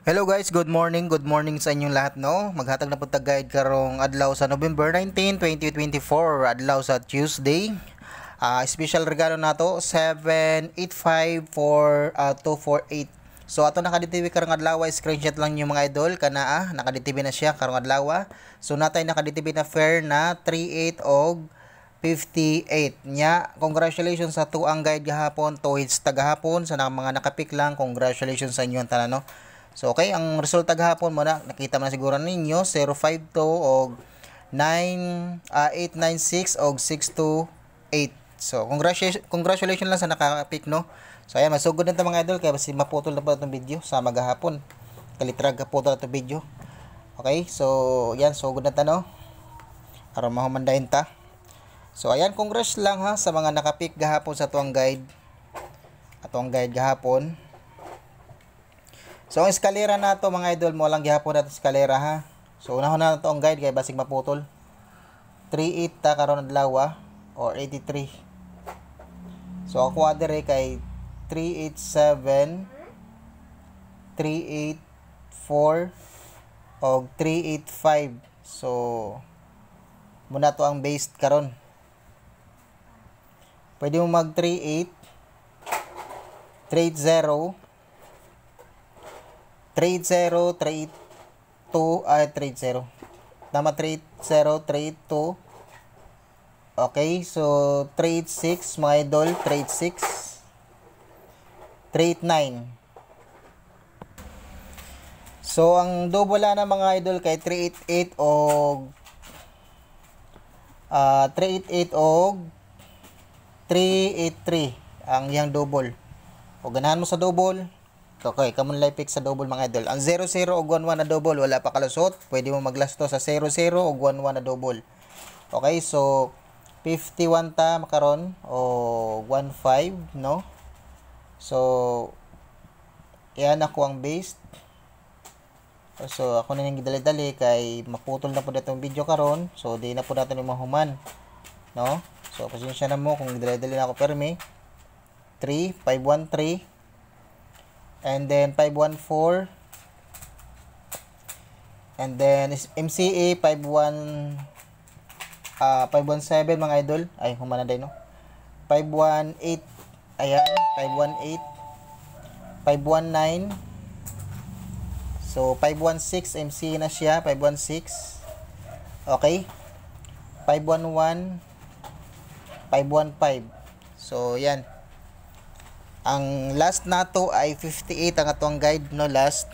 Hello guys, good morning. Good morning sa inyong lahat, no. Maghatag na po tag guide karong adlaw sa November 19, 2024, adlaw sa Tuesday. Special regalo nato 785 for 248. So ato naka-DTV karong adlaw, screenshot lang niyo mga idol kana naka-DTV na siya karong adlaw. So natay naka-DTV na fair na 38 og 58 nya. Congratulations sa tuang guide gahapon, tuwits tagahapon sa mga nakapik lang. Congratulations sa inyo tanan, no. So okay, ang resulta gahapon mo na nakita mo na siguro ninyo 052 og 896 og 628. So congratulations lang sa naka-pick, no. So ayan, masugod na ito mga idol kaya basi maputol na po itong video sa magahapon. Kalitrag kaputol na itong video. Okay, so yan, sugod na ito, no. Para mahumandahin ta. So ayan, congrats lang ha sa mga naka-pick gahapon sa tuang guide. Atong guide gahapon. So ang eskalera na to mga idol, mo lang gihapon natin eskalera ha. So unahon na to ang guide kay basig maputol. 38 ta karon adlaw or 83. So ako adere kay 387 384 og 385. So muna to ang base karon. Pwede mo mag 38 30 30 32 30. Tama, 30 32. Okay, so 36 mga idol, 36 39. So ang double na mga idol kay 388 og 388 og 383 ang yang double. O ganahan mo sa double. Okay, common life pick sa double mga idol. Ang 00 og 11 na double wala pa kalusot. Pwede mo maglasto sa 00 og 11 na double. Okay, so 51 ta makaron o 15, no? So yan ako ang base. So ako na nang gidali-dali kay maputol na po datong video karon. So di na po natin mahuman, no? So pasensya na mo kung gidali-dali na ako permi. 3 513 and then 514 and then MCA 517 mga idol. Ay humana day, no. 518, ayan, 518 519. So 516 MCA na siya, 516. Okay, 511 515. So yan. Ang last nato ay 58 ang atong guide, no, last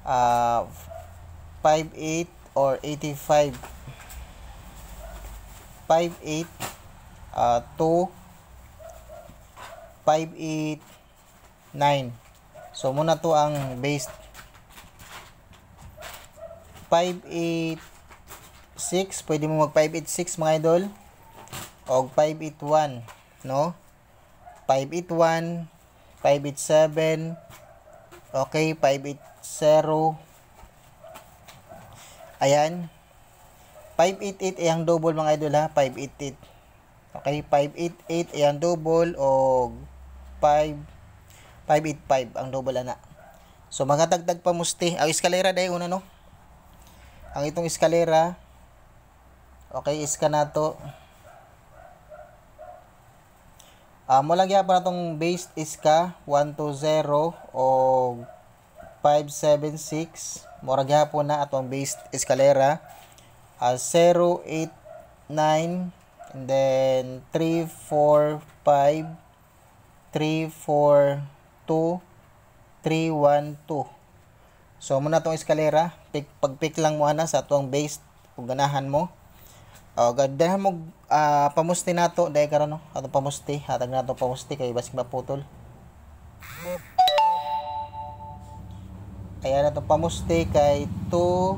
58 or 85 58 2 589. So muna to ang base 586, pwede mo mag 586 mga idol o 581, no. 581 587. Okay, 580. Ayan, 588 ay ang double mga idol ha, 588. Okay, 588 ay ang double o 585 ang double ana. So mga dagdag pa musti ang eskalera day una, no. Ang itong eskalera, okay, iska nato. Mo lang gyapon natong base iska 120 o 576. Mura gyapon na atong base eskalera 089 and then 345 342 312. So muna tong eskalera, pag-pick lang mo ana sa atong base kung ganahan mo. Gadahan mo pamusti nato dahil karon, no, atong pamusti, hatag nato pamusti kay basig maputol. Ayan, atong pamusti kay 2